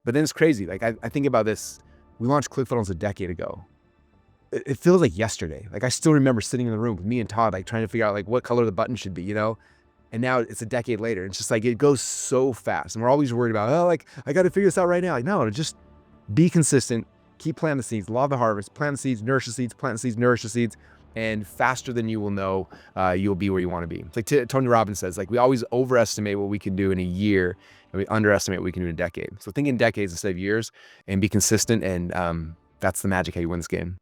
But then it's crazy. Like I think about this. We launched ClickFunnels a decade ago. It feels like yesterday. Like I still remember sitting in the room with me and Todd, like trying to figure out like what color the button should be, And now it's a decade later. It's just like it goes so fast. And we're always worried about, oh, like I got to figure this out right now. Like, no, just be consistent, keep planting the seeds, law of the harvest, plant the seeds, nourish the seeds, plant the seeds, nourish the seeds. And faster than you will know, you'll be where you want to be. It's like Tony Robbins says, like we always overestimate what we can do in a year and we underestimate what we can do in a decade. So think in decades instead of years and be consistent. And that's the magic how you win this game.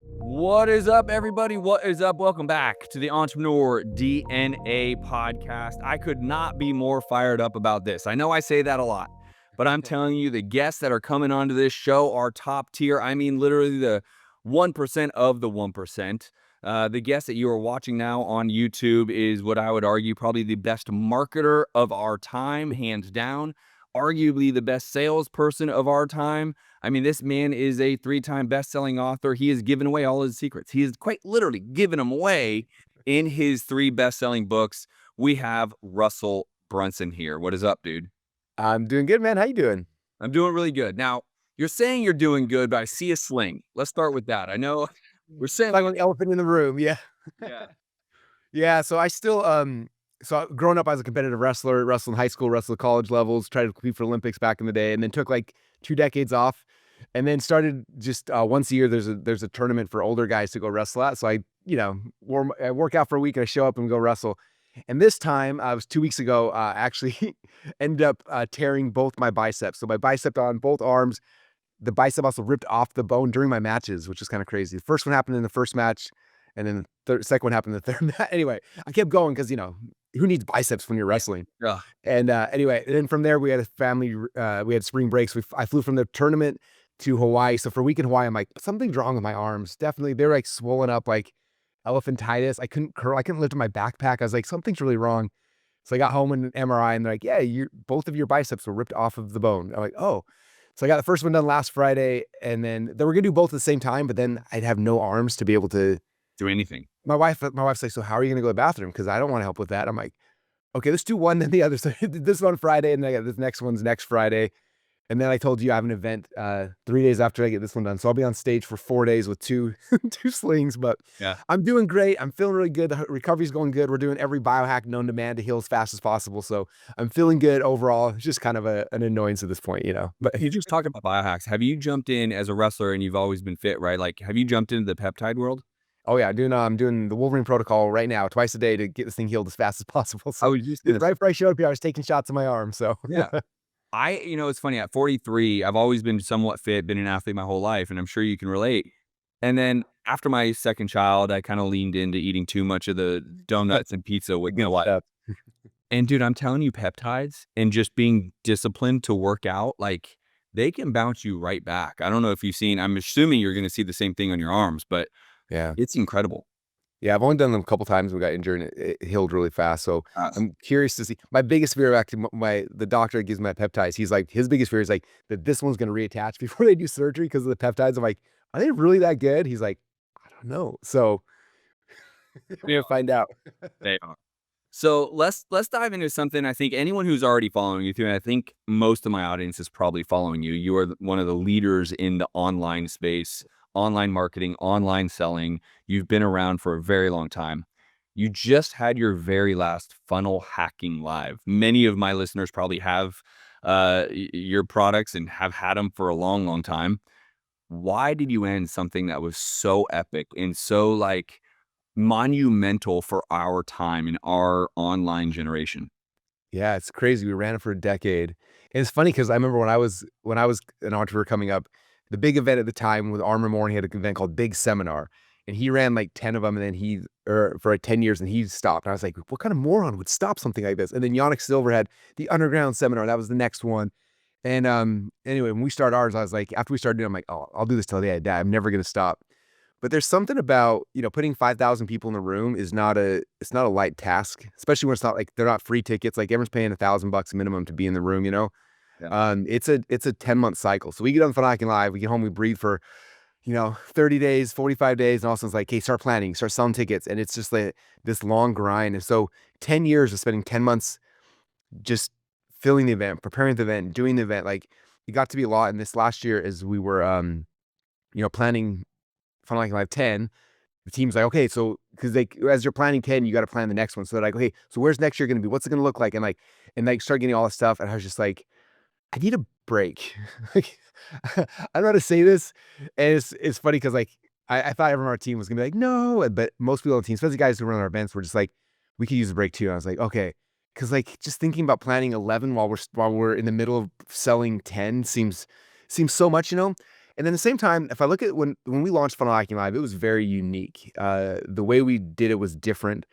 What is up, everybody? What is up? Welcome back to the Entrepreneur DNA podcast. I could not be more fired up about this. I know I say that a lot, but I'm telling you, the guests that are coming onto this show are top tier. I mean, literally the 1% of the 1%. The guest that you are watching now on YouTube is what I would argue probably the best marketer of our time, hands down. Arguably the best salesperson of our time. I mean, this man is a 3-time best-selling author. He has given away all his secrets. He has quite literally given them away in his 3 best-selling books. We have Russell Brunson here. What is up, dude? I'm doing good, man. How you doing? I'm doing really good. Now, you're saying you're doing good, but I see a sling. Let's start with that. I know we're saying like an elephant in the room. Yeah. Yeah. Yeah. So I still, growing up, I was a competitive wrestler, wrestled in high school, wrestled at college levels, tried to compete for Olympics back in the day, and then took like 2 decades off and then started just once a year. There's a tournament for older guys to go wrestle at. So I work out for a week and I show up and go wrestle. And this time, it was 2 weeks ago, actually ended up tearing both my biceps. So my bicep on both arms, the bicep also ripped off the bone during my matches, which is kind of crazy. The first one happened in the first match, and then the second one happened in the third match. Anyway, I kept going because, who needs biceps when you're wrestling? Yeah. And anyway, and then from there, we had a family, we had spring breaks. I flew from the tournament to Hawaii. So for a week in Hawaii, I'm like, something's wrong with my arms. Definitely. They're like swollen up like elephantitis. I couldn't curl. I couldn't lift my backpack. I was like, something's really wrong. So I got home in an MRI and they're like, yeah, both of your biceps were ripped off of the bone. I'm like, oh. So I got the first one done last Friday, and then they were gonna do both at the same time, but then I'd have no arms to be able to Do anything. My wife's like, so how are you gonna go to the bathroom? Because I don't want to help with that. I'm like, okay, let's do one, then the other. So this one Friday, and then I got this next one's next Friday. And then I told you I have an event 3 days after I get this one done. So I'll be on stage for 4 days with two slings. But Yeah. I'm doing great. I'm feeling really good. The recovery's going good. We're doing every biohack known to man to heal as fast as possible. So I'm feeling good overall. It's just kind of an annoyance at this point, But You just talked about biohacks. Have you jumped in as a wrestler and you've always been fit, right? Like, have you jumped into the peptide world? oh yeah, I'm doing the Wolverine protocol right now, twice a day to get this thing healed as fast as possible. So was just right before I showed up here, I was taking shots in my arm. So Yeah. It's funny, at 43, I've always been somewhat fit, been an athlete my whole life, and I'm sure you can relate. And then after my second child, I kind of leaned into eating too much of the donuts and pizza with my wife. And dude, I'm telling you, peptides and just being disciplined to work out, like they can bounce you right back. I don't know if you've seen, I'm assuming you're going to see the same thing on your arms, but yeah. it's incredible. Yeah, I've only done them a couple times. We got injured and it healed really fast. So Awesome. I'm curious to see. My biggest fear, actually, the doctor that gives me my peptides, he's like, his biggest fear is like that this one's going to reattach before they do surgery because of the peptides. I'm like, are they really that good? He's like, I don't know. So we're gonna find out. They are. So let's dive into something. I think anyone who's already following you through, and I think most of my audience is probably following you. You are one of the leaders in the online space, online marketing, online selling. You've been around for a very long time. You just had your very last funnel hacking live. Many of my listeners probably have your products and have had them for a long, long time. Why did you end something that was so epic and so like monumental for our time and our online generation? Yeah, it's crazy. We ran it for a decade. And it's funny because I remember when I was an entrepreneur coming up, the big event at the time with Armor Moore, he had an event called Big Seminar. And he ran like 10 of them, and then for like 10 years, and he stopped. And I was like, what kind of moron would stop something like this? And then Yannick Silver had the Underground Seminar. That was the next one. And anyway, when we started ours, I was like, after we started doing it, I'm like, oh, I'll do this till the day I die. I'm never going to stop. But there's something about, putting 5,000 people in the room it's not a light task, especially when it's not like they're not free tickets. Like everyone's paying $1,000 minimum to be in the room, Yeah. It's a 10-month cycle. So we get on Funnel Hacking Live, we get home, we breathe for, 30 days, 45 days. And also it's like, hey, start planning, start selling tickets. And it's just like this long grind. And so 10 years of spending 10 months just filling the event, preparing the event, doing the event. Like it got to be a lot. And this last year, as we were, planning Funnel Hacking Live 10, the team's like, okay, so because they, as you're planning 10, you got to plan the next one. So they're like, okay, so where's next year going to be? What's it going to look like? And start getting all this stuff. And I was just like, I need a break. Like, I don't know how to say this. And it's funny because like I thought everyone on our team was gonna be like, no, but most people on the team, especially guys who run our events, were just like, we could use a break too. And I was like, okay. Cause like just thinking about planning 11 while we're in the middle of selling 10 seems so much, you know? And then at the same time, if I look at when we launched Funnel Hacking Live, it was very unique. The way we did it was different.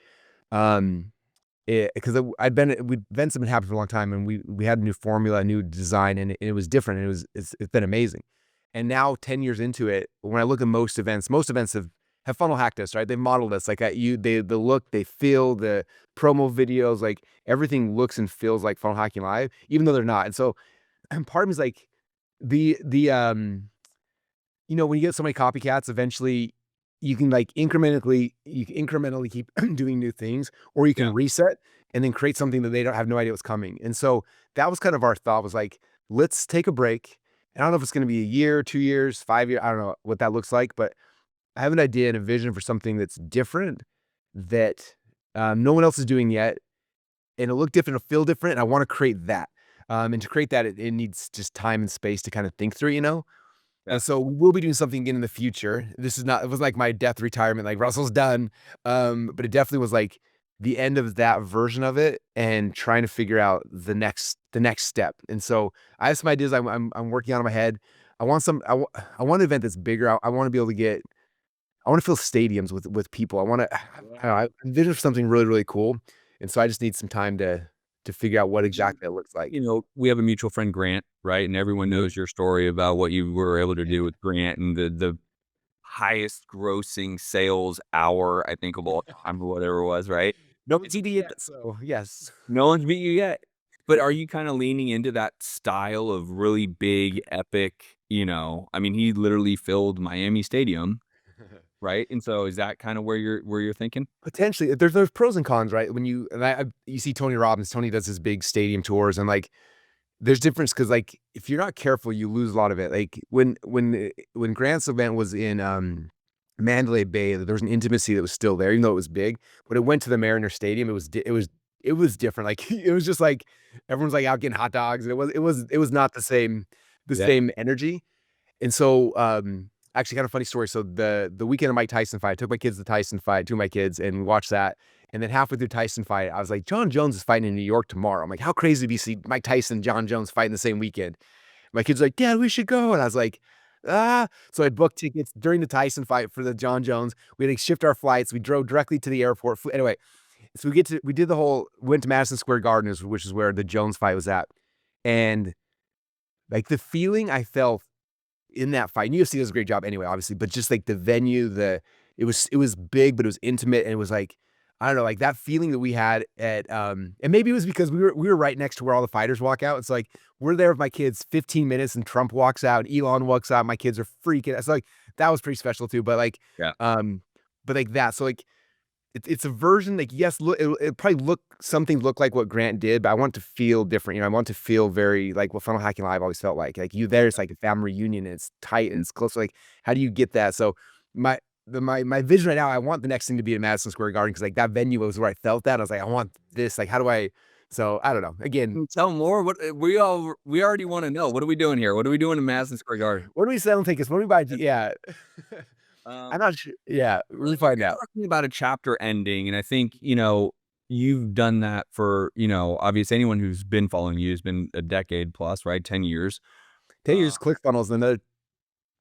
Um, because events have been happening for a long time, and we had a new formula, a new design, and it was different. And it's been amazing. And now 10 years into it, when I look at most events have funnel hacked us, right? They've modeled us like the look, they feel, the promo videos, like everything looks and feels like Funnel Hacking Live, even though they're not. And so part of me is like when you get so many copycats, eventually you can incrementally keep doing new things, or you can Yeah. reset and then create something that they don't have no idea what's coming. And so that was kind of our thought, was like, let's take a break. And I don't know if it's going to be a year, 2 years, 5 years. I don't know what that looks like, but I have an idea and a vision for something that's different, that no one else is doing yet. And it'll look different, it'll feel different. And I want to create that. And to create that, it needs just time and space to kind of think through, Yeah. and so we'll be doing something again in the future. It was like my death retirement, like Russell's done. But it definitely was like the end of that version of it, and trying to figure out the next step. And so I have some ideas I'm working on in my head. I want an event that's bigger. I want to be able to I want to fill stadiums with people. I don't know, I envision something really, really cool. And so I just need some time to figure out what exactly it looks like. We have a mutual friend, Grant, right? And everyone knows your story about what you were able to do with Grant and the highest grossing sales hour, I think, of all time or whatever it was, right? No one's eating it, so yes. No one's beat you yet. But are you kind of leaning into that style of really big, epic, I mean, he literally filled Miami Stadium, right? And so is that kind of where you're thinking? Potentially, there's pros and cons, right? When you see Tony Robbins, Tony does his big stadium tours, and like there's difference because like if you're not careful, you lose a lot of it. Like when Grant's event was in Mandalay Bay, there was an intimacy that was still there, even though it was big. When it went to the Mariner Stadium, it was different. Like it was just like everyone's like out getting hot dogs. It was not Yeah. the same energy. And so, actually kind of funny story. So the weekend of Mike Tyson fight, I took my kids to the Tyson fight, 2 of my kids, and we watched that. And then halfway through Tyson fight, I was like, John Jones is fighting in New York tomorrow. I'm like, how crazy to be see Mike Tyson, John Jones fighting the same weekend. My kids are like, Dad, we should go. And I was like, ah. So I booked tickets during the Tyson fight for the John Jones. We had to shift our flights. We drove directly to the airport. Anyway, so we did went to Madison Square Garden, which is where the Jones fight was at. And like the feeling I felt in that fight, and UFC does a great job anyway, obviously, but just like the venue, it was big, but it was intimate, and it was like, I don't know, like that feeling that we had and maybe it was because we were right next to where all the fighters walk out. It's like we're there with my kids 15 minutes, and Trump walks out, and Elon walks out, my kids are freaking. It's like that was pretty special too. But like, Yeah. but like that, so like it's a version, like, yes, look, it probably look like what Grant did, but I want it to feel different, I want it to feel very like what Funnel Hacking Live always felt like. Like, you there, it's like a family reunion, and it's tight, and it's close, like, how do you get that? So, my vision right now, I want the next thing to be at Madison Square Garden, because like, that venue was where I felt that. I was like, "I want this." Like, how do I so, I don't know. Again, Tell more. What we already want to know. What are we doing here? What are we doing in Madison Square Garden? what do we sell tickets? What do we buy? Yeah. I'm Um, not sure. Yeah, really find you're out. talking about a chapter ending, and I think, you've done that for, obviously anyone who's been following you has been a decade plus, right? 10 years. 10 Uh, years ClickFunnels, and another,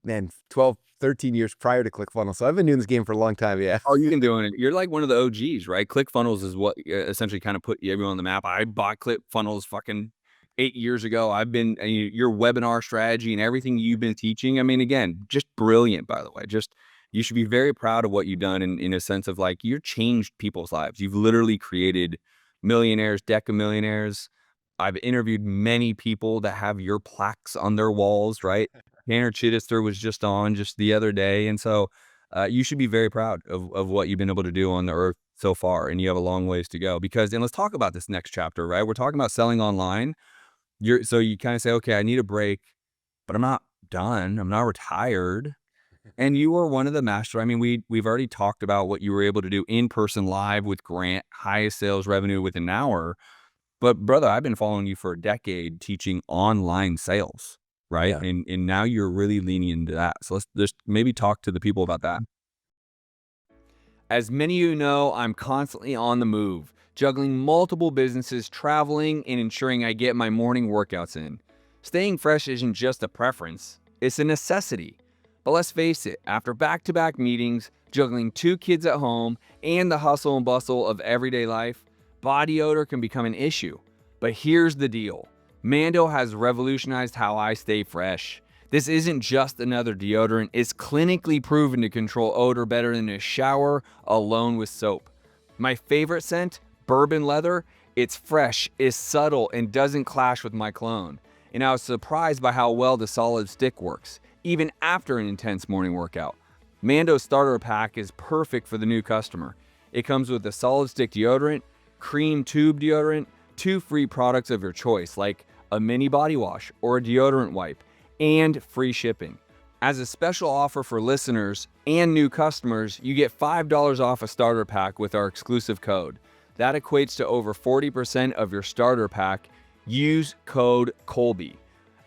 man, 12, 13 years prior to ClickFunnels. So I've been doing this game for a long time, yeah. oh, you've been doing it. You're like one of the OGs, right? ClickFunnels is what essentially kind of put everyone on the map. I bought ClickFunnels fucking 8 years ago. I've been your webinar strategy and everything you've been teaching. I mean, again, just brilliant, by the way. Just you should be very proud of what you've done in a sense of like you've changed people's lives. You've literally created millionaires, deck of millionaires. I've interviewed many people that have your plaques on their walls, right? Tanner Chittister was just on just the other day. And so you should be very proud of what you've been able to do on the earth so far. And you have a long ways to go and let's talk about this next chapter, right? We're talking about selling online. So you kind of say, okay, I need a break. but I'm not done. I'm not retired. And you were one of the master. I mean, we've already talked about what you were able to do in person live with Grant, highest sales revenue within an hour. But brother, I've been following you for a decade teaching online sales, right? Yeah. And now you're really leaning into that. So let's just maybe talk to the people about that. As many of you know, I'm constantly on the move, juggling multiple businesses, traveling, and ensuring I get my morning workouts in. Staying fresh isn't just a preference, it's a necessity. But let's face it, after back-to-back meetings, juggling 2 kids at home, and the hustle and bustle of everyday life, body odor can become an issue. But here's the deal. Mando has revolutionized how I stay fresh. This isn't just another deodorant, it's clinically proven to control odor better than a shower alone with soap. My favorite scent, bourbon leather, it's fresh, is subtle, and doesn't clash with my cologne. And I was surprised by how well the solid stick works, even after an intense morning workout. Mando's starter pack is perfect for the new customer. It comes with a solid stick deodorant, cream tube deodorant, 2 free products of your choice, like a mini body wash or a deodorant wipe, and free shipping. As a special offer for listeners and new customers, you get $5 off a starter pack with our exclusive code. That equates to over 40% of your starter pack. Use code Colby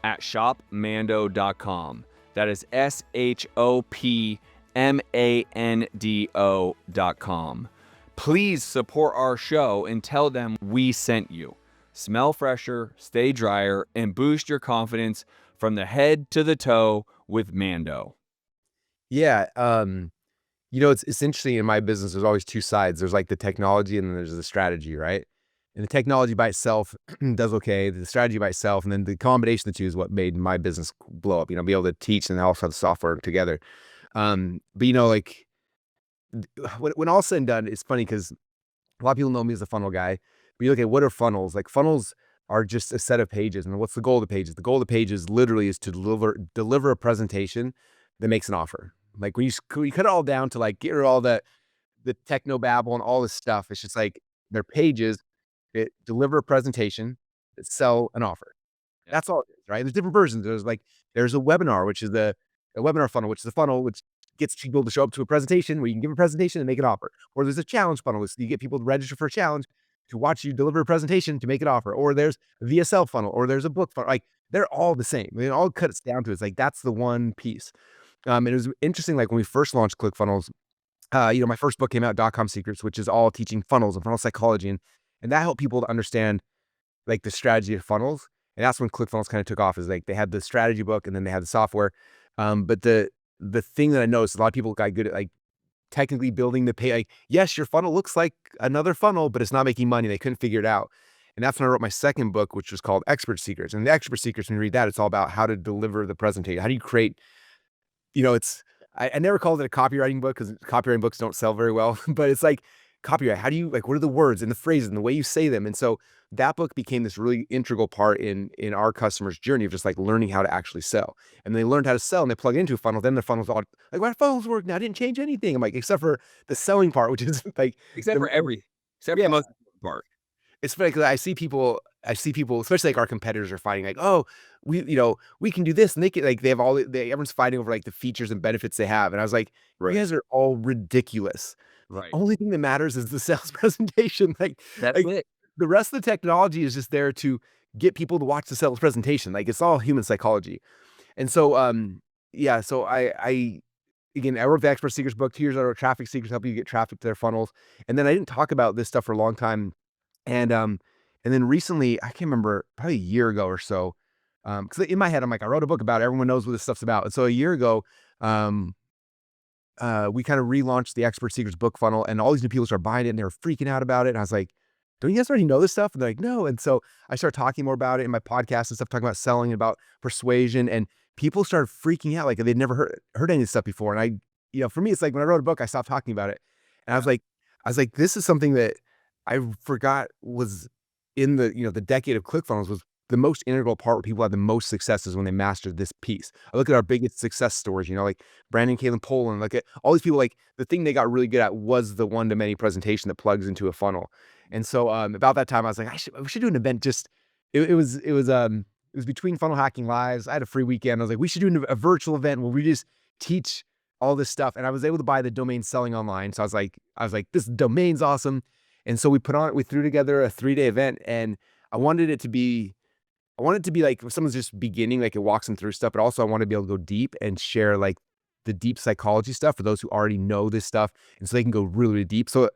at shopmando.com. That is shopmando.com. Please support our show and tell them we sent you. Smell fresher, stay drier, and boost your confidence from the head to the toe with Mando. Yeah. It's interesting in my business, there's always 2 sides. There's like the technology and then there's the strategy, right? And the technology by itself does okay. The strategy by itself, and then the combination of the two is what made my business blow up, be able to teach and also have the software together. But like when all's said and done, it's funny because a lot of people know me as a funnel guy, but you look at what are funnels? Like funnels are just a set of pages. And what's the goal of the pages? The goal of the pages literally is to deliver a presentation that makes an offer. Like when you cut it all down to like get rid of all the techno babble and all this stuff, it's just like they're pages that deliver a presentation that sell an offer. Yep. That's all it is, right? There's different versions. There's a webinar, which is a webinar funnel, which is the funnel which gets people to show up to a presentation where you can give a presentation and make an offer. Or there's a challenge funnel, which you get people to register for a challenge to watch you deliver a presentation to make an offer. Or there's a VSL funnel, or there's a book funnel. Like they're all the same. It all cuts down to it's like that's the one piece. And it was interesting, like when we first launched ClickFunnels, my first book came out, .com Secrets, which is all teaching funnels and funnel psychology, and that helped people to understand like the strategy of funnels. And that's when ClickFunnels kind of took off. Is like they had the strategy book and then they had the software. But the thing that I noticed, a lot of people got good at like technically building the pay. Like, yes, your funnel looks like another funnel, but it's not making money. They couldn't figure it out. And that's when I wrote my second book, which was called Expert Secrets. And the Expert Secrets, when you read that, it's all about how to deliver the presentation. How do you create, I never called it a copywriting book because copywriting books don't sell very well, but it's like copyright. How do you like, what are the words and the phrases and the way you say them? And so that book became this really integral part in our customers' journey of just like learning how to actually sell. And they learned how to sell and they plug into a funnel. Then the funnel's all like, why funnels work now? I didn't change anything. I'm like, except for the selling part, which is like, Except the, for yeah, the most important part. it's funny because I see people, especially like our competitors are fighting like, oh, we can do this. And they have everyone's fighting over like the features and benefits they have. And I was like, Right. you guys are all ridiculous. Right. Only thing that matters is the sales presentation. That's it. The rest of the technology is just there to get people to watch the sales presentation. Like it's all human psychology. And so, yeah, so I wrote the Expert Secrets book. 2 years I wrote Traffic Secrets, help you get traffic to their funnels. And then I didn't talk about this stuff for a long time. And then recently, I can't remember, probably a year ago or so, because in my head, I'm like, I wrote a book about it. Everyone knows what this stuff's about. And so a year ago, we kind of relaunched the Expert Secrets book funnel, and all these new people started buying it, and they were freaking out about it. And I was like, don't you guys already know this stuff? And they're like, no. And so I started talking more about it in my podcast and stuff, talking about selling and about persuasion, and people started freaking out like they'd never heard any of this stuff before. And for me, it's like when I wrote a book, I stopped talking about it. And I was like, this is something that I forgot was in the decade of ClickFunnels was the most integral part where people had the most successes when they mastered this piece. I look at our biggest success stories, like Brandon, Caleb, Poland, look at all these people, like the thing they got really good at was the one-to-many presentation that plugs into a funnel. And so about that time, I was like, we should do an event. Just it was It was between Funnel Hacking Lives. I had a free weekend. I was like, we should do a virtual event where we just teach all this stuff. And I was able to buy the domain Selling Online. So I was like, this domain's awesome. And so we threw together a 3-day event, and I wanted it to be like if someone's just beginning, like it walks them through stuff, but also I want to be able to go deep and share like the deep psychology stuff for those who already know this stuff. And so they can go really, really deep. So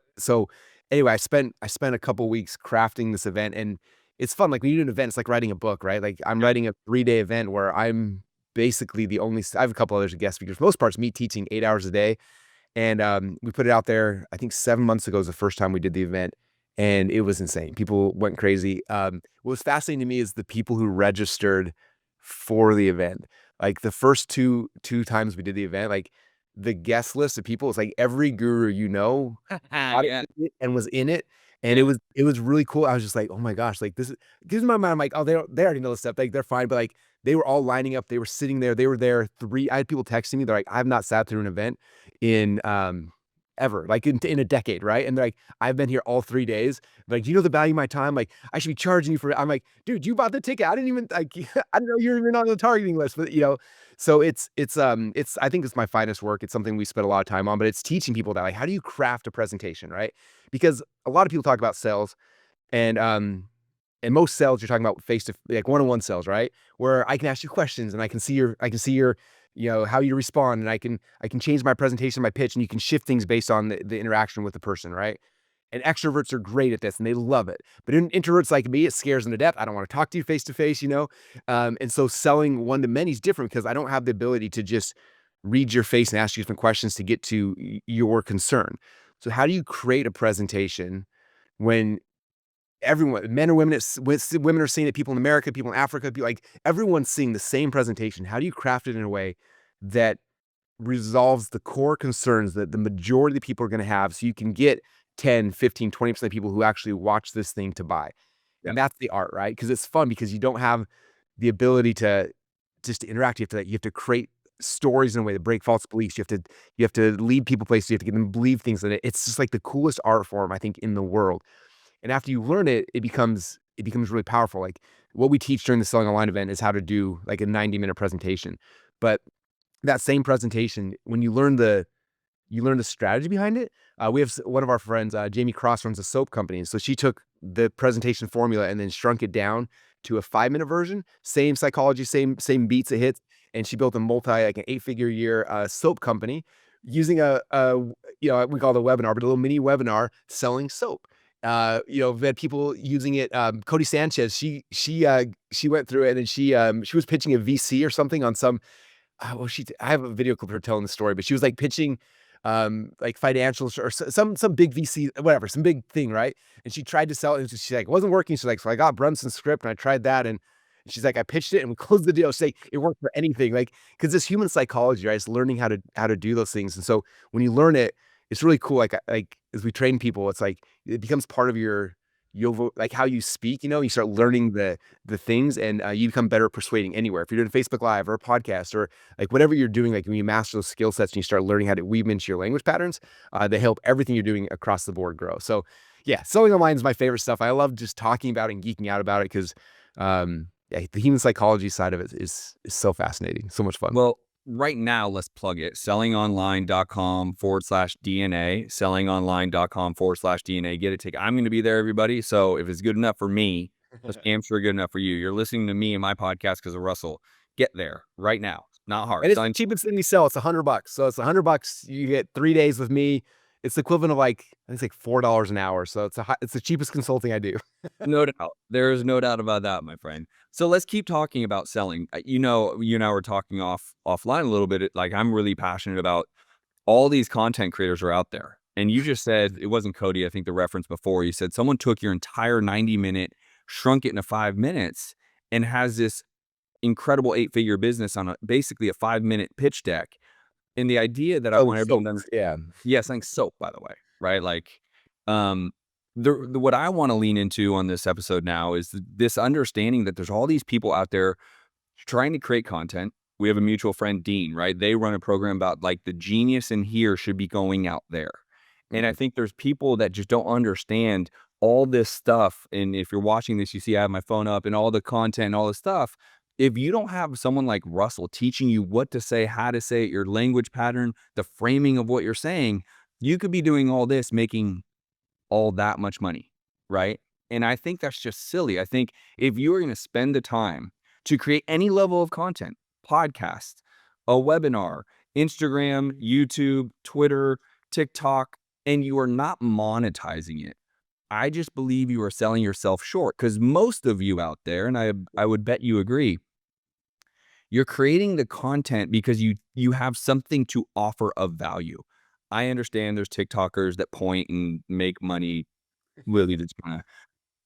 anyway, I spent a couple weeks crafting this event, and it's fun. Like when you do an event, it's like writing a book, right? Like I'm writing a 3-day event where I'm basically I have a couple others guest speakers. For the most part, it's me teaching 8 hours a day. And we put it out there, I think 7 months ago was the first time we did the event, and it was insane. People went crazy. What was fascinating to me is the people who registered for the event. Like the first two times we did the event, like the guest list of people, it's like every guru Yeah. and was in it. And Yeah. it was really cool. I was just like, oh my gosh, like this is gives my mind. I'm like, oh, they already know this stuff. Like they're fine. But like they were all lining up. They were sitting there. They were there I had people texting me. They're like, I've not sat through an event in ever, like in a decade, right? And they're like, I've been here all 3 days. Like, do you know the value of my time? Like, I should be charging you for it. I'm like, dude, you bought the ticket. I didn't even like I didn't know you're even on the targeting list, but so it's I think it's my finest work. It's something we spent a lot of time on, but it's teaching people that like how do you craft a presentation, right? Because a lot of people talk about sales, and most sales you're talking about face to like one-on-one sales, right? Where I can ask you questions and I can see your how you respond, and I can change my presentation, my pitch, and you can shift things based on the interaction with the person, right? And extroverts are great at this and they love it. But introverts like me, it scares them to death. I don't want to talk to you face to face. And so selling one to many is different because I don't have the ability to just read your face and ask you different questions to get to your concern. So how do you create a presentation when everyone, men or women, women are seeing it, people in America, people in Africa, like everyone's seeing the same presentation? How do you craft it in a way that resolves the core concerns that the majority of the people are going to have so you can get 10, 15, 20% of people who actually watch this thing to buy? Yeah. And that's the art, right? Because it's fun because you don't have the ability to just to interact. You have to create stories in a way that break false beliefs. You have to lead people places. You have to get them to believe things in it. It's just like the coolest art form, I think, in the world. And after you learn it, it becomes really powerful. Like what we teach during the Selling Online event is how to do like a 90-minute presentation. But that same presentation, when you learn the strategy behind it. We have one of our friends, Jamie Cross, runs a soap company. So she took the presentation formula and then shrunk it down to a 5-minute version. Same psychology, same beats it hits, and she built a like an 8-figure year soap company using we call it a webinar, but a little mini webinar selling soap. We've had people using it. Cody Sanchez, she went through it and she was pitching a VC or something on some. I have a video clip of her telling the story, but she was like pitching like financials or some big VC, whatever, some big thing, right? And she tried to sell it, and she's like, it wasn't working. She's like, so I got Brunson's script and I tried that, and she's like, I pitched it and we closed the deal. Say it worked for anything, like because it's human psychology, right? It's learning how to do those things, and so when you learn it, it's really cool. Like as we train people, it's like it becomes part of like how you speak. You start learning the things, and you become better at persuading anywhere. If you're doing Facebook Live or a podcast or like whatever you're doing, like when you master those skill sets and you start learning how to weave them into your language patterns, they help everything you're doing across the board grow. So yeah, selling online is my favorite stuff. I love just talking about it and geeking out about it because yeah, the human psychology side of it is so fascinating, so much fun. Well, right now, let's plug it. sellingonline.com/DNA, sellingonline.com/DNA. Get a ticket. I'm going to be there, everybody. So if it's good enough for me, it's damn sure good enough for you. You're listening to me and my podcast because of Russell. Get there right now. Not hard. And it's the cheapest thing we sell. It's $100. So it's $100. You get 3 days with me. It's the equivalent of like, I think it's like $4 an hour. So it's the cheapest consulting I do. No doubt. There is no doubt about that, my friend. So let's keep talking about selling. You and I were talking offline a little bit. Like I'm really passionate about all these content creators are out there. And you just said, it wasn't Cody, I think the reference before, you said someone took your entire 90-minute, shrunk it into 5 minutes, and has this incredible 8-figure business on basically a 5-minute pitch deck. And the idea that I want everyone to, yeah. yes, thanks soap, by the way, right? Like, what I want to lean into on this episode now is this understanding that there's all these people out there trying to create content. We have a mutual friend, Dean, right? They run a program about like the genius in here should be going out there. And I think there's people that just don't understand all this stuff, and if you're watching this, you see I have my phone up and all the content and all this stuff. If you don't have someone like Russell teaching you what to say, how to say it, your language pattern, the framing of what you're saying, you could be doing all this, making all that much money, right? And I think that's just silly. I think if you are going to spend the time to create any level of content, podcast, a webinar, Instagram, YouTube, Twitter, TikTok, and you are not monetizing it, I just believe you are selling yourself short, because most of you out there, and I would bet you agree, you're creating the content because you have something to offer of value. I understand there's TikTokers that point and make money really just kinda,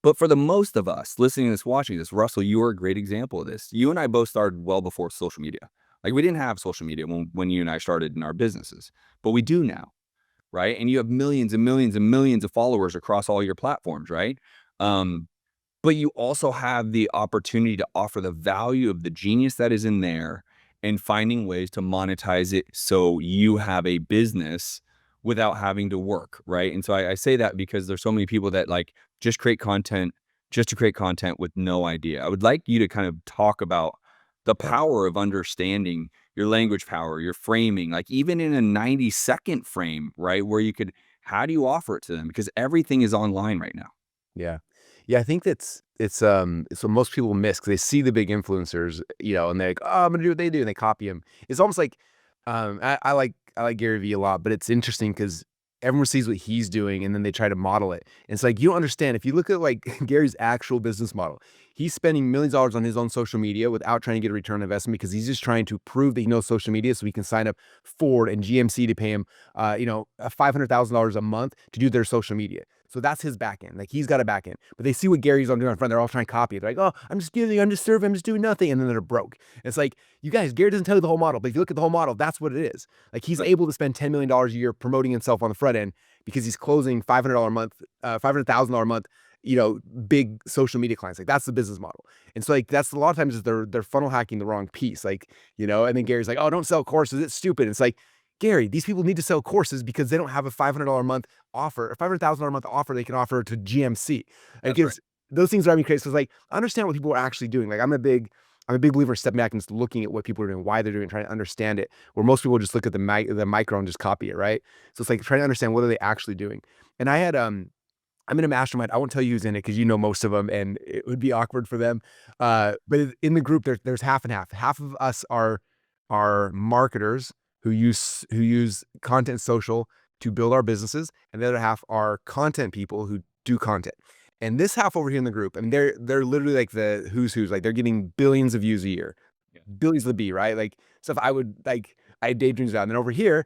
but for the most of us listening to this, watching this, Russell, you are a great example of this. You and I both started well before social media. Like, we didn't have social media when you and I started in our businesses, but we do now, right? And you have millions and millions and millions of followers across all your platforms, right? Um, but you also have the opportunity to offer the value of the genius that is in there and finding ways to monetize it so you have a business without having to work, right? And so I say that because there's so many people that like just create content just to create content with no idea. I would like you to kind of talk about the power of understanding your language power, your framing, like even in a 90-second frame, right? Where you could, how do you offer it to them? Because everything is online right now. Yeah. Yeah, I think it's what most people miss because they see the big influencers, and they're like, "Oh, I'm gonna do what they do," and they copy them. It's almost like, I like Gary Vee a lot, but it's interesting because everyone sees what he's doing and then they try to model it. And it's like, you don't understand. If you look at like Gary's actual business model, he's spending millions of dollars on his own social media without trying to get a return on investment because he's just trying to prove that he knows social media so he can sign up Ford and GMC to pay him, $500,000 a month to do their social media. So that's his back end. Like he's got a back end, but they see what Gary's on doing in front. They're all trying to copy it. They're like, "Oh, I'm just giving, I'm just serving, I'm just doing nothing," and then they're broke. It's like, you guys, Gary doesn't tell you the whole model, but if you look at the whole model, that's what it is. Like he's able to spend $10 million a year promoting himself on the front end because he's closing $500 a month, $500,000 a month, big social media clients. Like that's the business model. And so like that's a lot of times is they're funnel hacking the wrong piece. And then Gary's like, "Oh, don't sell courses. It's stupid." It's like, Gary, these people need to sell courses because they don't have a $500 a month offer, a $500,000 a month offer they can offer to GMC. Like That's right. those things drive me crazy. So it's like, understand what people are actually doing. Like I'm a big believer in stepping back and just looking at what people are doing, why they're doing it, trying to understand it. Where most people just look at the micro and just copy it, right? So it's like trying to understand what are they actually doing. And I'm in a mastermind. I won't tell you who's in it because you know most of them, and it would be awkward for them. But in the group, there's half and half. Half of us are marketers who use content social to build our businesses, and the other half are content people who do content. And this half over here in the group, I mean, they're literally like the who's who's. Like they're getting billions of views a year, Yeah. billions with a B, right? Like stuff I had daydreams about. And then over here,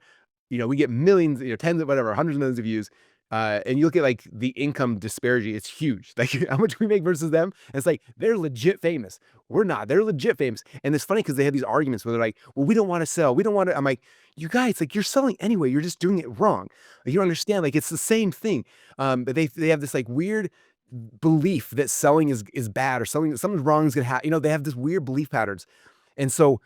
we get millions, tens of whatever, hundreds of millions of views. And you look at like the income disparity, it's huge. Like how much we make versus them. And it's like they're legit famous. We're not. They're legit famous. And it's funny because they have these arguments where they're like, "Well, we don't want to sell. We don't want to." I'm like, "You guys, like you're selling anyway. You're just doing it wrong. Like, you don't understand. Like it's the same thing." But they have this like weird belief that selling is bad or something wrong is gonna happen. They have this weird belief patterns. And so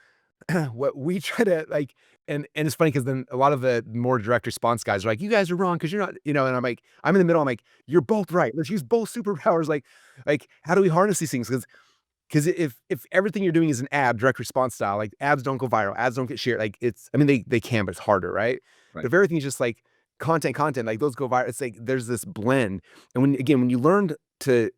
what we try to like, and it's funny because then a lot of the more direct response guys are like, "You guys are wrong because you're not," and I'm like, I'm in the middle. I'm like, "You're both right. Let's use both superpowers." Like how do we harness these things? Because if everything you're doing is an ad, direct response style, like ads don't go viral, ads don't get shared. Like I mean, they can, but it's harder, right? But Right. if everything's just like content, like those go viral, it's like there's this blend. And when you learn to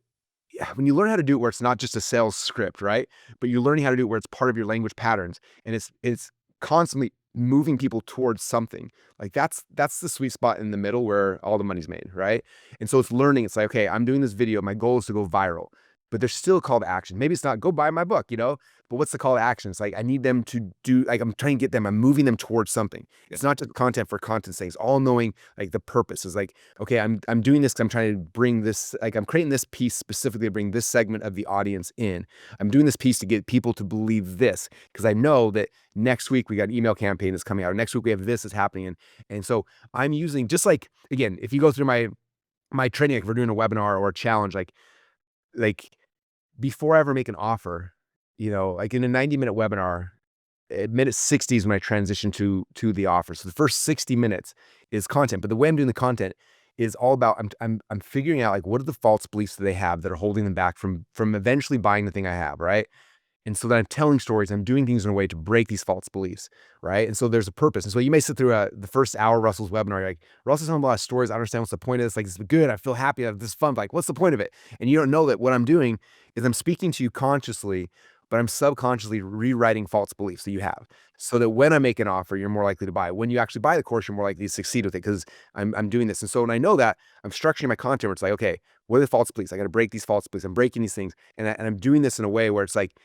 when you learn how to do it where it's not just a sales script, right? But you're learning how to do it where it's part of your language patterns and it's constantly moving people towards something. Like that's the sweet spot in the middle where all the money's made, right? And so it's learning. It's like, okay, I'm doing this video. My goal is to go viral. But there's still a call to action. Maybe it's not go buy my book, but what's the call to action? It's like I need them to do like I'm trying to get them, I'm moving them towards something. Yeah. It's not just content for content's sake. It's all knowing like the purpose is like, okay, I'm doing this because I'm trying to bring this, like I'm creating this piece specifically to bring this segment of the audience in. I'm doing this piece to get people to believe this because I know that next week we got an email campaign that's coming out, or next week we have this is happening. And so I'm using just like again, if you go through my training, like if we're doing a webinar or a challenge, like before I ever make an offer, like in a 90-minute webinar, at minute 60 is when I transition to the offer. So the first 60 minutes is content, but the way I'm doing the content is all about I'm figuring out like what are the false beliefs that they have that are holding them back from eventually buying the thing I have, right? And so then I'm telling stories, I'm doing things in a way to break these false beliefs, right? And so there's a purpose. And so you may sit through the first hour of Russell's webinar, you're like, Russell's telling a lot of stories. I understand what's the point of this. Like, it's good. I feel happy. This is fun. Like, what's the point of it? And you don't know that what I'm doing is I'm speaking to you consciously, but I'm subconsciously rewriting false beliefs that you have so that when I make an offer, you're more likely to buy. When you actually buy the course, you're more likely to succeed with it because I'm doing this. And so when I know that, I'm structuring my content where it's like, okay, what are the false beliefs? I got to break these false beliefs. I'm breaking these things. And I'm doing this in a way where it's like,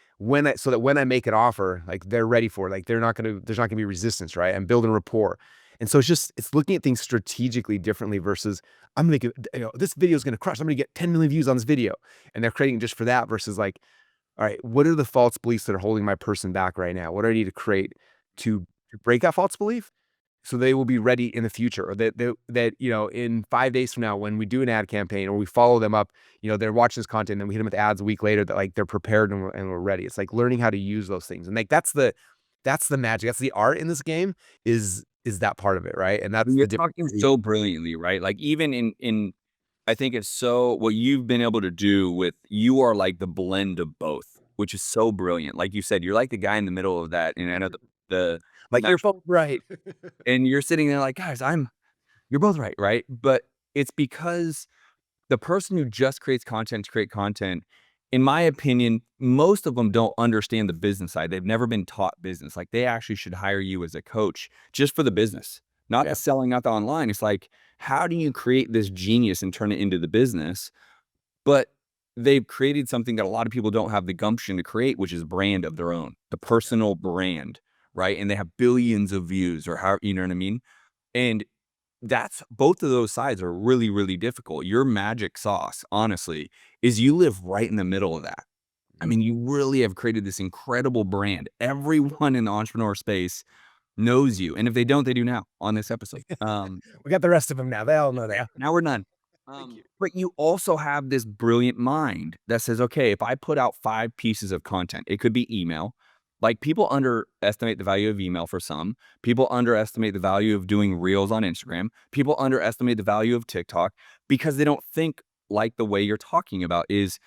so that when I make an offer, like they're ready for it, like there's not gonna be resistance, right? I'm building rapport. And so it's looking at things strategically differently versus I'm gonna this video is gonna crush. I'm gonna get 10 million views on this video. And they're creating just for that versus like, all right, what are the false beliefs that are holding my person back right now? What do I need to create to break that false belief? So they will be ready in the future, or that in 5 days from now, when we do an ad campaign or we follow them up, they're watching this content and we hit them with ads a week later that like they're prepared and we're ready. It's like learning how to use those things. And like that's the magic. That's the art in this game is that part of it, right? And that's You're the difference. talking so brilliantly, right? Like even in I think it's so what you've been able to do with you are like the blend of both, which is so brilliant. Like you said, you're like the guy in the middle of that. And I know the Like you're both right. and you're sitting there like, guys, you're both right, right? But it's because the person who just creates content to create content, in my opinion, most of them don't understand the business side. They've never been taught business. Like they actually should hire you as a coach just for the business, not the selling, not the online. It's like, how do you create this genius and turn it into the business? But they've created something that a lot of people don't have the gumption to create, which is a brand of their own, the personal brand, right? And they have billions of views or how, you know what I mean? And that's both of those sides are really, really difficult. Your magic sauce, honestly, is you live right in the middle of that. I mean, you really have created this incredible brand. Everyone in the entrepreneur space knows you. And if they don't, they do now on this episode. We got the rest of them now. They all know that. Now we're done. Thank you. But you also have this brilliant mind that says, okay, if I put out 5 pieces of content, it could be email. Like people underestimate the value of email for some. People underestimate the value of doing reels on Instagram. People underestimate the value of TikTok because they don't think like the way you're talking about is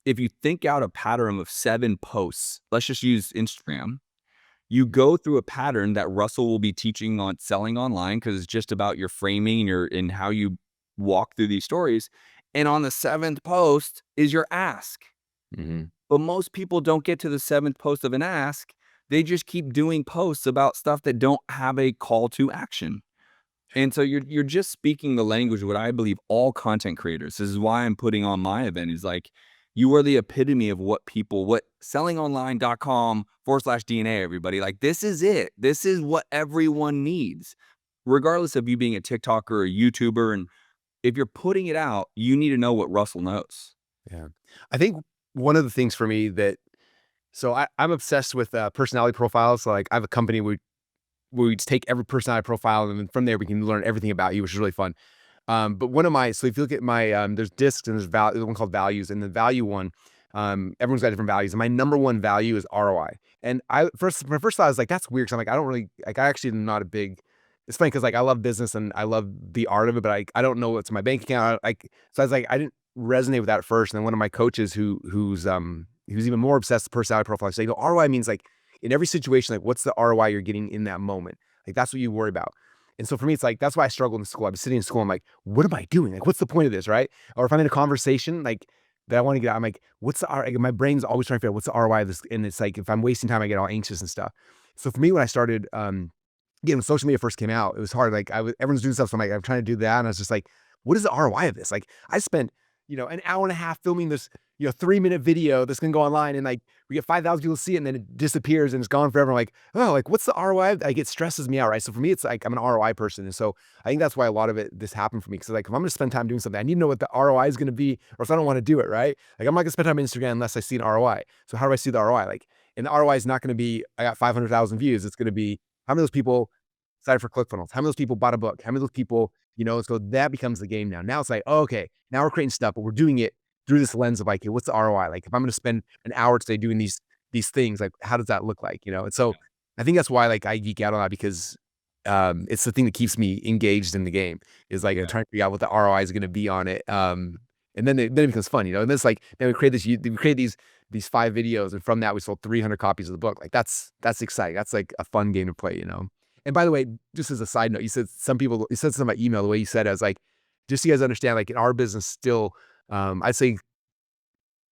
if you think out a pattern of 7 posts, let's just use Instagram. You go through a pattern that Russell will be teaching on selling online because it's just about your framing and how you walk through these stories. And on the 7th post is your ask. Mm-hmm. But most people don't get to the 7th post of an ask. They just keep doing posts about stuff that don't have a call to action. And so you're just speaking the language of what I believe all content creators. This is why I'm putting on my event is like, you are the epitome of what sellingonline.com /DNA, everybody. Like, this is it. This is what everyone needs, regardless of you being a TikToker or a YouTuber. And if you're putting it out, you need to know what Russell knows. Yeah. I think one of the things for me so I'm obsessed with personality profiles. So like I have a company where we just take every personality profile and then from there we can learn everything about you, which is really fun. But so if you look at my, there's discs and there's one called values, and the value one, everyone's got different values. And my number one value is ROI. And my first thought was like, that's weird. Cause I'm like, I don't really, like, I actually am not a big, it's funny. Cause like, I love business and I love the art of it, but I don't know what's in my bank account. So I was like, I didn't resonate with that at first. And then one of my coaches who's even more obsessed with personality profile, said, ROI means like in every situation, like what's the ROI you're getting in that moment? Like, that's what you worry about. And so for me, it's like, that's why I struggle in school. I was sitting in school. I'm like, what am I doing? Like, what's the point of this? Right. Or if I'm in a conversation, like that I want to get out, I'm like, what's the ROI? My brain's always trying to figure out what's the ROI of this. And it's like, if I'm wasting time, I get all anxious and stuff. So for me, when I started, again, when social media first came out, it was hard. Like everyone's doing stuff. So I'm trying to do that. And I was just like, what is the ROI of this? Like I spent, an hour and a half filming this, 3-minute video that's going to go online and like we get 5,000 people see it and then it disappears and it's gone forever. I'm like, oh, like what's the ROI? Like it stresses me out. Right. So for me, it's like, I'm an ROI person. And so I think that's why a lot of this happened for me. Cause like, if I'm going to spend time doing something, I need to know what the ROI is going to be, or else I don't want to do it. Right. Like I'm not gonna spend time on Instagram unless I see an ROI. So how do I see the ROI? Like, and the ROI is not going to be, I got 500,000 views. It's going to be how many of those people decided for ClickFunnels? How many of those people bought a book? How many of those people, so that becomes the game now. Now it's like, oh, okay, now we're creating stuff, but we're doing it through this lens of like, hey, what's the ROI? Like if I'm going to spend an hour today doing these things, like how does that look like? And so I think that's why like I geek out on that because it's the thing that keeps me engaged in the game is like trying to figure out what the ROI is going to be on it. And then it becomes fun, you know, and then it's like, then we create these 5 videos. And from that, we sold 300 copies of the book. Like that's exciting. That's like a fun game to play, you know? And by the way, just as a side note, you said something about email, the way you said it, I was like, just so you guys understand, like in our business still, I'd say,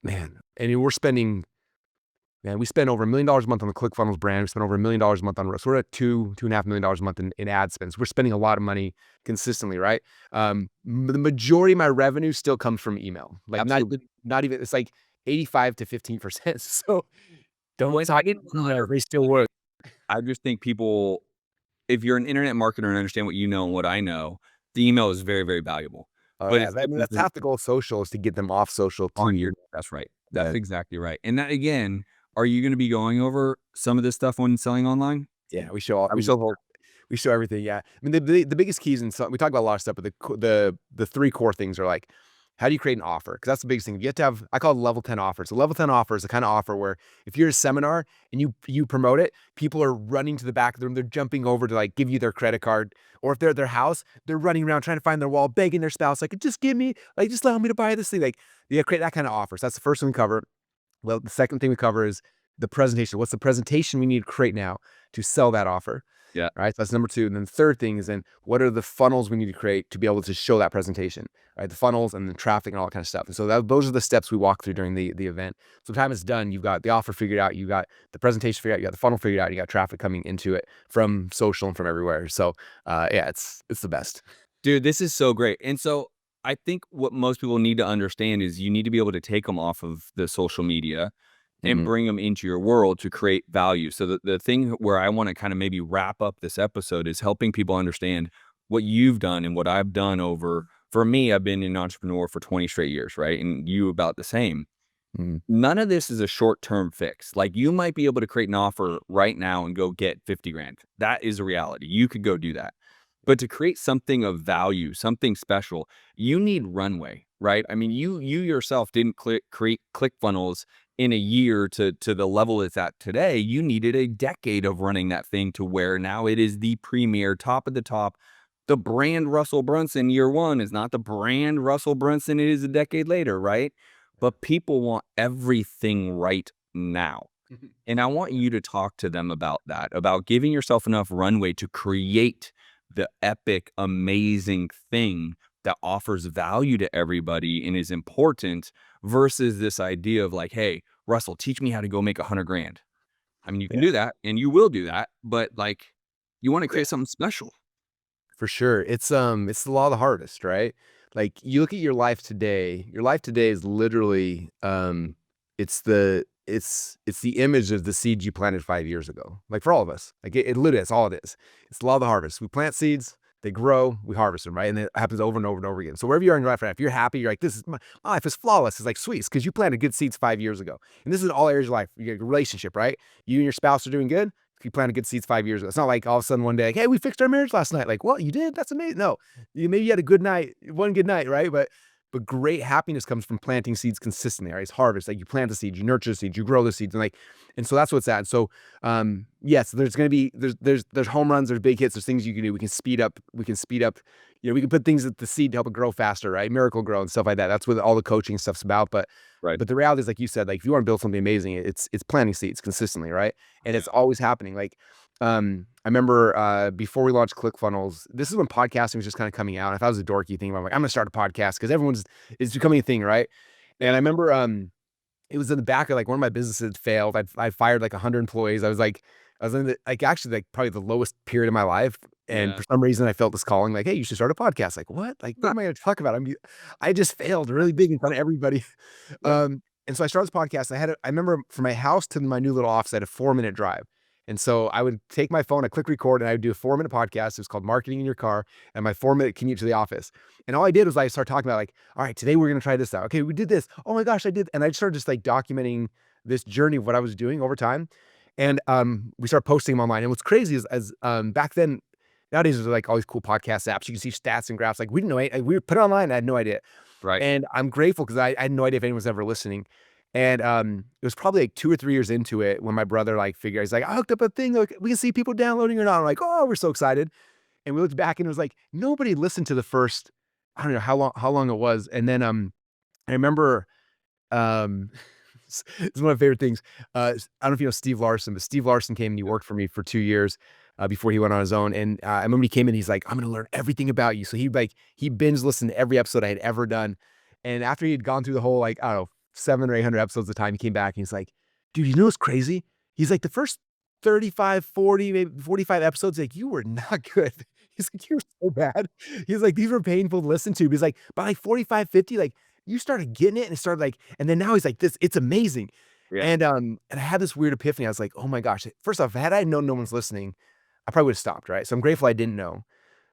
man, and we're spending, man, we spend over $1 million a month on the ClickFunnels brand. We spend over $1 million a month on, so we're at $2.5 million a month in ad spends. We're spending a lot of money consistently, right? The majority of my revenue still comes from email. Like not even, it's like 85 to 15%. So don't talk it. They still work. I just think people, if you're an internet marketer and understand what you know and what I know, the email is very, very valuable. Oh, But yeah, I mean, that's half the goal of social is to get them off social on to your, that's right. Yeah. That's exactly right. And that, again, are you going to be going over some of this stuff on Selling Online? Yeah, we show everything. Yeah, I mean the biggest keys in some, we talk about a lot of stuff, but the 3 core things are like, how do you create an offer? Because that's the biggest thing. You have to have, I call it level 10 offers. A level 10 offer is the kind of offer where if you're a seminar and you promote it, people are running to the back of the room. They're jumping over to like give you their credit card, or if they're at their house, they're running around trying to find their wall, begging their spouse like, just give me, like, just allow me to buy this thing. Like, you create that kind of offers. That's the first thing we cover. Well, the second thing we cover is the presentation. What's the presentation we need to create now to sell that offer? Yeah. Right. So that's number 2. And then the third thing is then what are the funnels we need to create to be able to show that presentation? Right. The funnels and the traffic and all that kind of stuff. And so those are the steps we walk through during the event. So by the time it's done, you've got the offer figured out, you got the presentation figured out, you got the funnel figured out, you got traffic coming into it from social and from everywhere. So yeah, it's the best. Dude, this is so great. And so I think what most people need to understand is you need to be able to take them off of the social media and bring them into your world to create value. So the thing where I want to kind of maybe wrap up this episode is helping people understand what you've done and what I've done over, for me, I've been an entrepreneur for 20 straight years, right? And you about the same. None of this is a short-term fix. Like, you might be able to create an offer right now and go get 50 grand. That is a reality. You could go do that. But to create something of value, something special, you need runway, right? I mean, you yourself didn't create ClickFunnels in a year to the level it's at today. You needed a decade of running that thing to where now it is the premier, top of the top. The brand Russell Brunson year 1 is not the brand Russell Brunson it is a decade later, right? But people want everything right now. And I want you to talk to them about that, about giving yourself enough runway to create the epic, amazing thing that offers value to everybody and is important, versus this idea of like, hey, Russell, teach me how to go make 100 grand. I mean, you can do that and you will do that, but like, you want to create something special. For sure. It's the law of the harvest, right? Like, you look at your life today is literally, it's the image of the seed you planted 5 years ago. Like, for all of us, like it literally, that's all it is. It's the law of the harvest. We plant seeds, they grow, we harvest them, right? And it happens over and over and over again. So wherever you are in your life right now, if you're happy, you're like, this is my life is flawless. It's like, sweet, because you planted good seeds 5 years ago. And this is in all areas of life. Your relationship, right? You and your spouse are doing good. You planted good seeds 5 years ago. It's not like all of a sudden one day, like, hey, we fixed our marriage last night. Like, well, you did? That's amazing. No, maybe you had a good night, one good night, right? But great happiness comes from planting seeds consistently, right? It's harvest. Like, you plant the seeds, you nurture the seeds, you grow the seeds, and so that's what's at. So, yes, there's going to be, there's home runs, there's big hits, there's things you can do. We can speed up, you know, we can put things at the seed to help it grow faster, right? Miracle grow and stuff like that. That's what all the coaching stuff's about. But the reality is, like you said, like, if you want to build something amazing, it's planting seeds consistently, right? And it's always happening. Like, I remember before we launched ClickFunnels, this is when podcasting was just kind of coming out. I thought it was a dorky thing. I'm like, I'm gonna start a podcast because it's becoming a thing, right? And I remember it was in the back of like one of my businesses had failed. I fired like 100 employees. I was in the, like, actually like probably the lowest period of my life. And for some reason I felt this calling, like, hey, you should start a podcast. Like, what? Like, what am I gonna talk about? I just failed really big in front of everybody. And so I started this podcast. I remember from my house to my new little office, I had a 4-minute drive. And so I would take my phone, I click record, and I would do a 4-minute podcast. It was called Marketing in Your Car, and my 4-minute commute to the office. And all I did was I started talking about, like, all right, today we're going to try this out. Okay, we did this. Oh my gosh, I did. And I started just like documenting this journey of what I was doing over time. And we started posting them online. And what's crazy is, back then, nowadays there's like all these cool podcast apps. You can see stats and graphs. Like, we didn't know, we put it online. I had no idea. Right. And I'm grateful because I had no idea if anyone was ever listening. And it was probably like 2 or 3 years into it when my brother like figured, he's like, I hooked up a thing, like we can see people downloading or not. I'm like, oh, we're so excited. And we looked back and it was like nobody listened to the first, I don't know how long it was. And then I remember um it's one of my favorite things. I don't know if you know Steve Larson, but Steve Larson came and he worked for me for 2 years before he went on his own. And I remember he came in, he's like, I'm gonna learn everything about you. So he binge listened to every episode I had ever done. And after he had gone through the whole, like, I don't know, 700 or 800 episodes of the time, he came back and he's like, dude, you know what's crazy? He's like, the first 35, 40, maybe 45 episodes, like, you were not good. He's like, you were so bad. He's like, these were painful to listen to. He's like, by like 45, 50, like, you started getting it and it started like, and then now he's like, this, it's amazing. Yeah. And I had this weird epiphany. I was like, oh my gosh. First off, had I known no one's listening, I probably would have stopped, right? So I'm grateful I didn't know.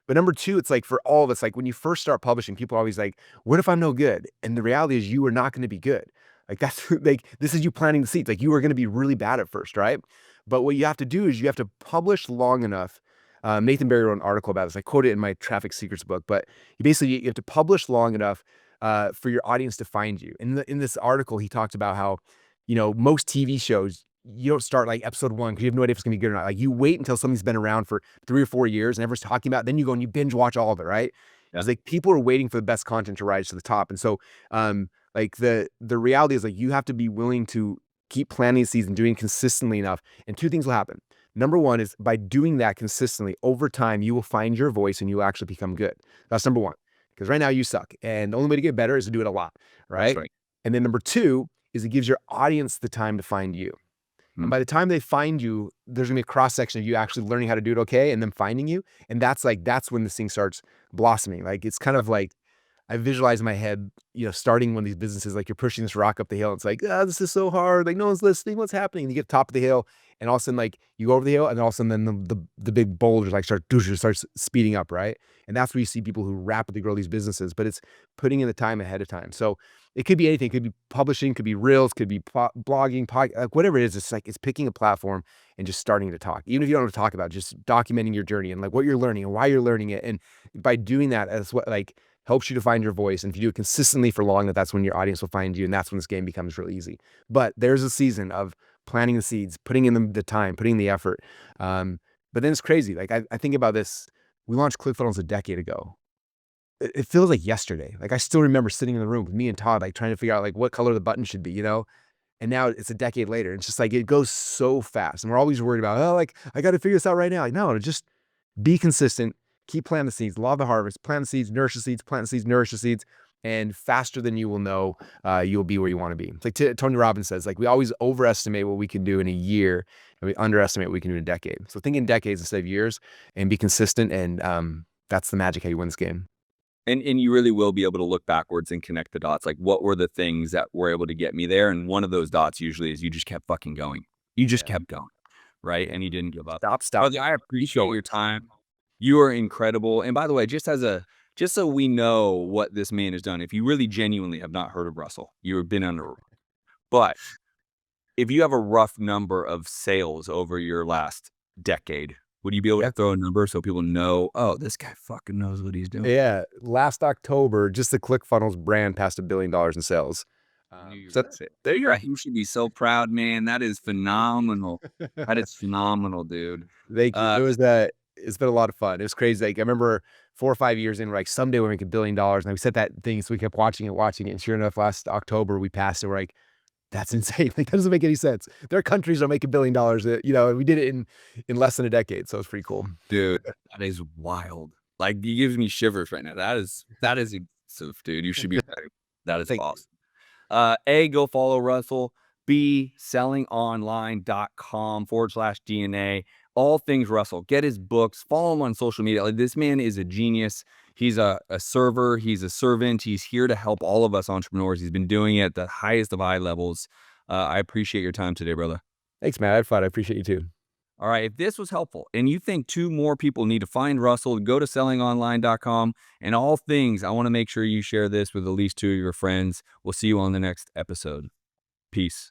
But number two, it's like for all of us, like when you first start publishing, people are always like, what if I'm no good? And the reality is you are not going to be good. Like that's like, this is you planting the seeds. Like you are going to be really bad at first, right? But what you have to do is you have to publish long enough. Nathan Barry wrote an article about this. I quote it in my Traffic Secrets book, but you have to publish long enough for your audience to find you. In this article, he talked about how, most TV shows, you don't start like episode 1 because you have no idea if it's gonna be good or not. Like you wait until something's been around for 3 or 4 years and everyone's talking about it, then you go and you binge watch all of it, right? Yeah. It's like people are waiting for the best content to rise to the top. And so like the reality is like you have to be willing to keep planting seeds and doing it consistently enough. And two things will happen. Number one is by doing that consistently over time, you will find your voice and you will actually become good. That's number one. Because right now you suck. And the only way to get better is to do it a lot, right? That's right. And then number two is it gives your audience the time to find you. And by the time they find you, there's gonna be a cross section of you actually learning how to do it okay and then finding you. And that's when this thing starts blossoming. Like it's kind of like I visualize in my head, starting one of these businesses, like you're pushing this rock up the hill. It's like, this is so hard. Like no one's listening. What's happening? And you get to the top of the hill, and all of a sudden, like you go over the hill, and all of a sudden, then the big boulders like starts speeding up, right? And that's where you see people who rapidly grow these businesses. But it's putting in the time ahead of time. So it could be anything. It could be publishing, could be reels, could be blogging, like whatever it is. It's like it's picking a platform and just starting to talk. Even if you don't know what to talk about, just documenting your journey and like what you're learning and why you're learning it. And by doing that, that's what like helps you to find your voice. And if you do it consistently for long, that's when your audience will find you. And that's when this game becomes real easy. But there's a season of planting the seeds, putting in the time, putting in the effort. But then it's crazy. Like I think about this. We launched ClickFunnels a decade ago. It feels like yesterday. Like I still remember sitting in the room with me and Todd, like trying to figure out like what color the button should be, And now it's a decade later. It's just like it goes so fast. And we're always worried about, like I got to figure this out right now. Like, no, just be consistent. Keep planting the seeds, law of the harvest, plant the seeds, nourish the seeds, plant the seeds, nourish the seeds, and faster than you will know, you'll be where you want to be. It's like Tony Robbins says, like we always overestimate what we can do in a year and we underestimate what we can do in a decade. So think in decades instead of years and be consistent. And that's the magic how you win this game. And you really will be able to look backwards and connect the dots. Like what were the things that were able to get me there? And one of those dots usually is you just kept fucking going. You just kept going, right? And you didn't give up. Stop. Brother, I appreciate your time. You are incredible. And by the way, just so we know what this man has done, if you really genuinely have not heard of Russell, you have been under a rock. But if you have a rough number of sales over your last decade, would you be able to throw a number so people know, oh, this guy fucking knows what he's doing? Yeah. Last October, just the ClickFunnels brand passed $1 billion in sales. So that's it. There you're right. You should be so proud, man. That is phenomenal. That is phenomenal, dude. Thank you. It's been a lot of fun. It was crazy. Like I remember 4 or 5 years in, we're like, someday we're making $1 billion. And we set that thing, so we kept watching it. And sure enough, last October we passed it. We're like, that's insane. Like that doesn't make any sense. There are countries that make $1 billion. And we did it in less than a decade. So it's pretty cool. Dude, that is wild. Like it gives me shivers right now. That is impressive, dude. You should be proud. That is awesome. A, go follow Russell. B, sellingonline.com /DNA. All things Russell. Get his books. Follow him on social media. Like this man is a genius. He's a server. He's a servant. He's here to help all of us entrepreneurs. He's been doing it at the highest of high levels. I appreciate your time today, brother. Thanks, man. I had fun. I appreciate you too. All right. If this was helpful and you think 2 more people need to find Russell, go to sellingonline.com. And all things, I want to make sure you share this with at least 2 of your friends. We'll see you on the next episode. Peace.